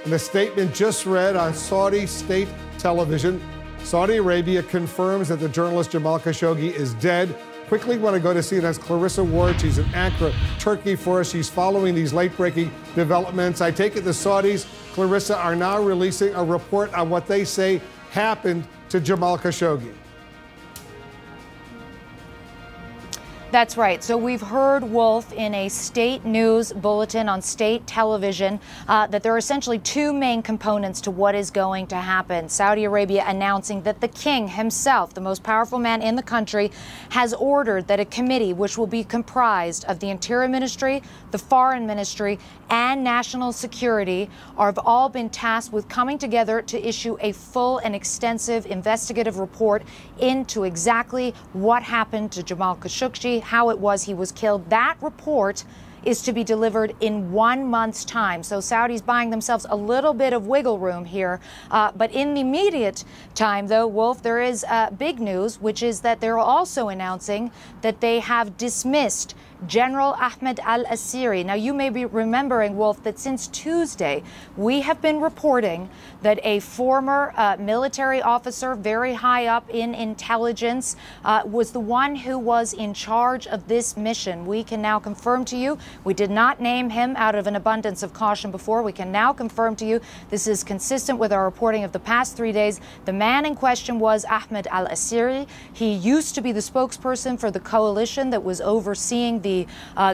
In a statement just read on Saudi state television, Saudi Arabia confirms that the journalist Jamal Khashoggi is dead. Quickly want to go to CNN's Clarissa Ward. She's in Ankara, Turkey for us. She's following these late-breaking developments. I take it the Saudis, Clarissa, are now releasing a report on what they say happened to Jamal Khashoggi. That's right. So we've heard, Wolf, in a state news bulletin on state television that there are essentially two main components to what is going to happen. Saudi Arabia announcing that the king himself, the most powerful man in the country, has ordered that a committee, which will be comprised of the Interior Ministry, the Foreign Ministry, and National Security, have all been tasked with coming together to issue a full and extensive investigative report into exactly what happened to Jamal Khashoggi, how it was he was killed. That report is to be delivered in 1 month's time. So Saudi's buying themselves a little bit of wiggle room here. But in the immediate time, though, Wolf, there is big news, which is that they're also announcing that they have dismissed General Ahmed al-Asiri. Now, you may be remembering, Wolf, that since Tuesday, we have been reporting that a former military officer, very high up in intelligence, was the one who was in charge of this mission. We can now confirm to you, we did not name him out of an abundance of caution before. We can now confirm to you this is consistent with our reporting of the past 3 days. The man in question was Ahmed al-Asiri. He used to be the spokesperson for the coalition that was overseeing the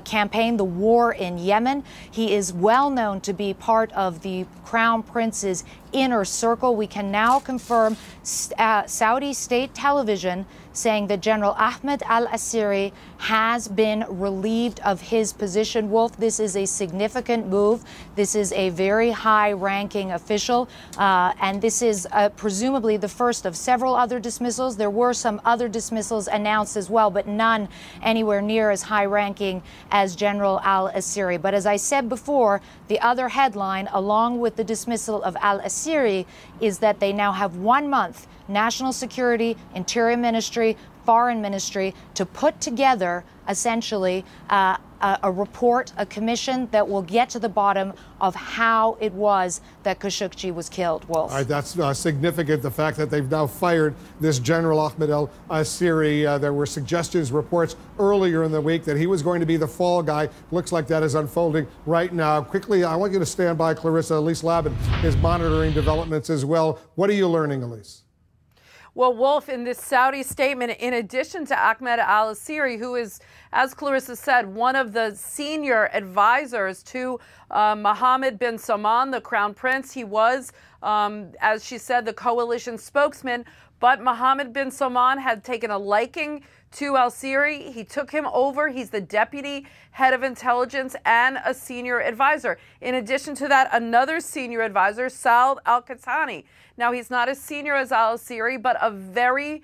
campaign, the war in Yemen. He is well known to be part of the Crown Prince's inner circle. We can now confirm Saudi state television saying that General Ahmed al-Asiri has been relieved of his position. Wolf, this is a significant move. This is a very high-ranking official, and this is presumably the first of several other dismissals. There were some other dismissals announced as well, but none anywhere near as high-ranking as General al-Asiri. But as I said before, the other headline, along with the dismissal of al-Asiri, is that they now have 1 month, National Security, Interior Ministry, Foreign Ministry, to put together essentially a report, a commission that will get to the bottom of how it was that Khashoggi was killed, Wolf. All right, that's significant, the fact that they've now fired this General Ahmed al-Asiri. There were suggestions, reports earlier in the week that he was going to be the fall guy. Looks like that is unfolding right now. Quickly, I want you to stand by, Clarissa. Elise Labin is monitoring developments as well. What are you learning, Elise? Well, Wolf, in this Saudi statement, in addition to Ahmed al-Asiri, who is, as Clarissa said, one of the senior advisors to Mohammed bin Salman, the Crown Prince, he was, as she said, the coalition spokesman. But Mohammed bin Salman had taken a liking to al-Asiri. He took him over. He's the deputy head of intelligence and a senior advisor. In addition to that, another senior advisor, Saad al-Qahtani. Now, he's not as senior as al-Asiri, but a very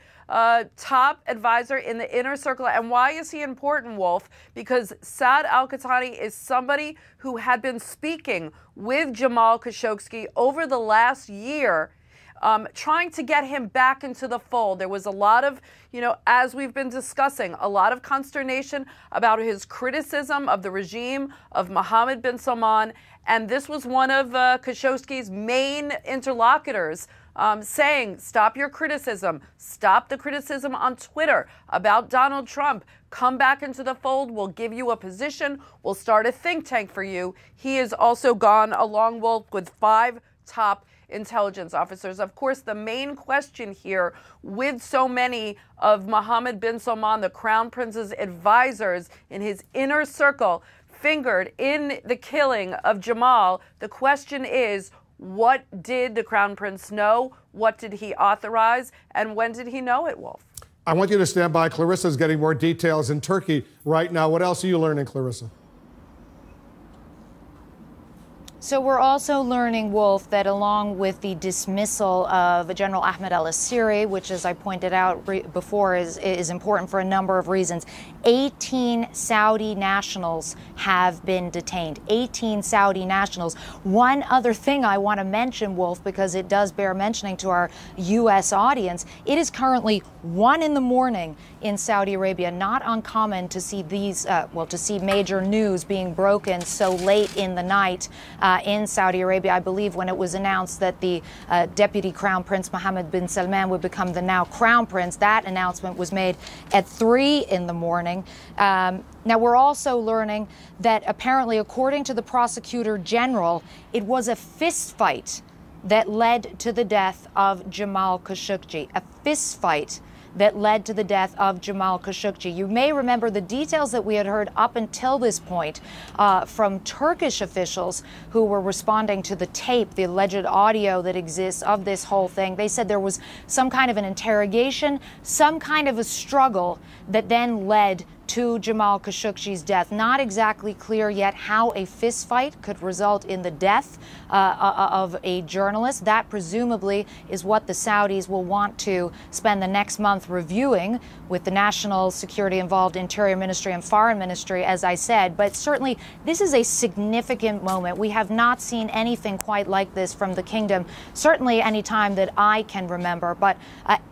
top advisor in the inner circle. And why is he important, Wolf? Because Saad al-Qahtani is somebody who had been speaking with Jamal Khashoggi over the last year, trying to get him back into the fold. There was a lot of, as we've been discussing, a lot of consternation about his criticism of the regime of Mohammed bin Salman. And this was one of Khashoggi's main interlocutors, saying, stop your criticism, stop the criticism on Twitter about Donald Trump, come back into the fold, we'll give you a position, we'll start a think tank for you. He has also gone along, Wolf, with 5 top intelligence officers. Of course, the main question here, with so many of Mohammed bin Salman, the Crown Prince's advisors in his inner circle, fingered in the killing of Jamal, the question is, what did the Crown Prince know? What did he authorize? And when did he know it, Wolf? I want you to stand by. Clarissa's getting more details in Turkey right now. What else are you learning, Clarissa? So we're also learning, Wolf, that along with the dismissal of General Ahmed al-Asiri, which, as I pointed out before, is important for a number of reasons, 18 Saudi nationals have been detained. 18 Saudi nationals. One other thing I want to mention, Wolf, because it does bear mentioning to our U.S. audience, it is currently 1 a.m. in Saudi Arabia. Not uncommon to see these, to see major news being broken so late in the night. in Saudi Arabia. I believe when it was announced that the Deputy Crown Prince Mohammed bin Salman would become the now Crown Prince, that announcement was made at 3 in the morning. Now, we're also learning that apparently, according to the prosecutor general, it was a fist fight that led to the death of Jamal Khashoggi. A fist fight that led to the death of Jamal Khashoggi. You may remember the details that we had heard up until this point from Turkish officials who were responding to the tape, the alleged audio that exists of this whole thing. They said there was some kind of an interrogation, some kind of a struggle that then led to Jamal Khashoggi's death. Not exactly clear yet how a fistfight could result in the death of a journalist. That presumably is what the Saudis will want to spend the next month reviewing with the national security involved Interior Ministry and Foreign Ministry, as I said. But certainly this is a significant moment. We have not seen anything quite like this from the kingdom, certainly any time that I can remember. But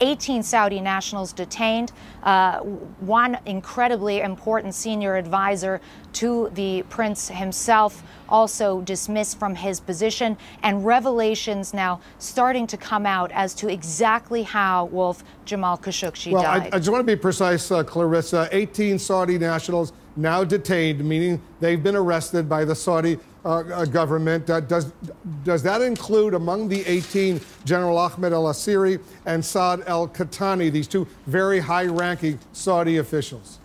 18 Saudi nationals detained, one incredibly important senior advisor to the prince himself also dismissed from his position, and revelations now starting to come out as to exactly how, Wolf, Jamal Khashoggi died. I just want to be precise, Clarissa. 18 Saudi nationals now detained, meaning they've been arrested by the Saudi government. Does that include among the 18 General Ahmed al-Asiri and Saad al-Qahtani, these two very high-ranking Saudi officials?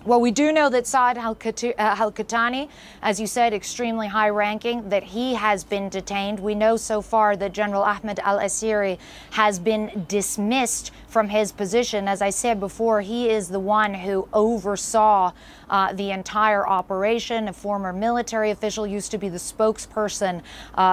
Well, we do know that Saad al-Qahtani, as you said, extremely high-ranking, that he has been detained. We know so far that General Ahmed al-Asiri has been dismissed from his position. As I said before, he is the one who oversaw the entire operation. A former military official, used to be the spokesperson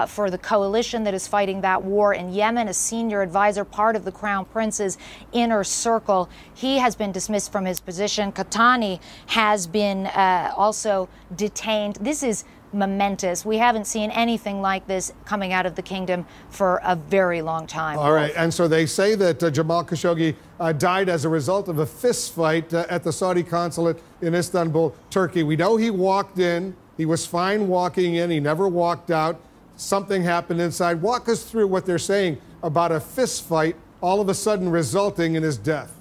for the coalition that is fighting that war in Yemen, a senior advisor, part of the Crown Prince's inner circle. He has been dismissed from his position. Qahtani has been also detained. This is momentous. We haven't seen anything like this coming out of the kingdom for a very long time. All right, and so they say that Jamal Khashoggi died as a result of a fist fight at the Saudi consulate in Istanbul, Turkey. We know he walked in. He was fine walking in. He never walked out. Something happened inside. Walk us through what they're saying about a fist fight all of a sudden resulting in his death.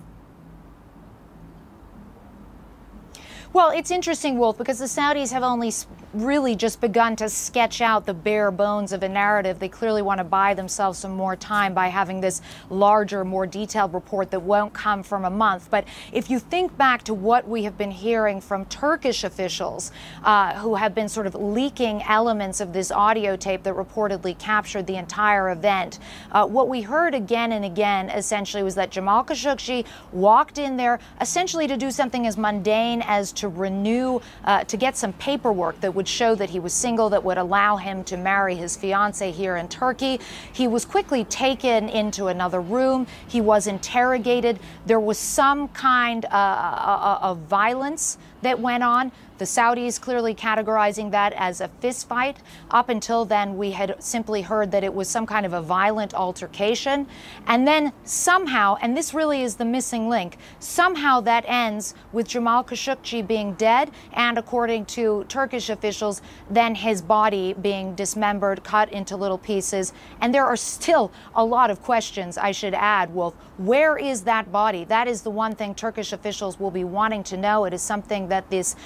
Well, it's interesting, Wolf, because the Saudis have only really just begun to sketch out the bare bones of a narrative. They clearly want to buy themselves some more time by having this larger, more detailed report that won't come from a month. But if you think back to what we have been hearing from Turkish officials who have been sort of leaking elements of this audio tape that reportedly captured the entire event, what we heard again and again essentially was that Jamal Khashoggi walked in there essentially to do something as mundane as to renew, to get some paperwork that would show that he was single, that would allow him to marry his fiancée here in Turkey. He was quickly taken into another room. He was interrogated. There was some kind of violence that went on. The Saudis clearly categorizing that as a fistfight. Up until then, we had simply heard that it was some kind of a violent altercation. And then somehow, and this really is the missing link, somehow that ends with Jamal Khashoggi being dead, and according to Turkish officials, then his body being dismembered, cut into little pieces. And there are still a lot of questions, I should add, Wolf. Where is that body? That is the one thing Turkish officials will be wanting to know. It is something that this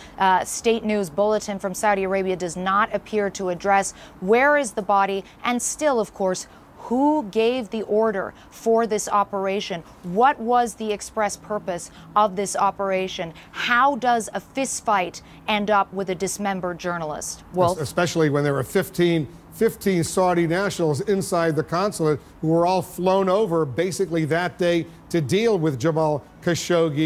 state news bulletin from Saudi Arabia does not appear to address. Where is the body? And still, of course, who gave the order for this operation? What was the express purpose of this operation? How does a fistfight end up with a dismembered journalist? Wolf? Especially when there were 15 Saudi nationals inside the consulate who were all flown over basically that day to deal with Jamal Khashoggi.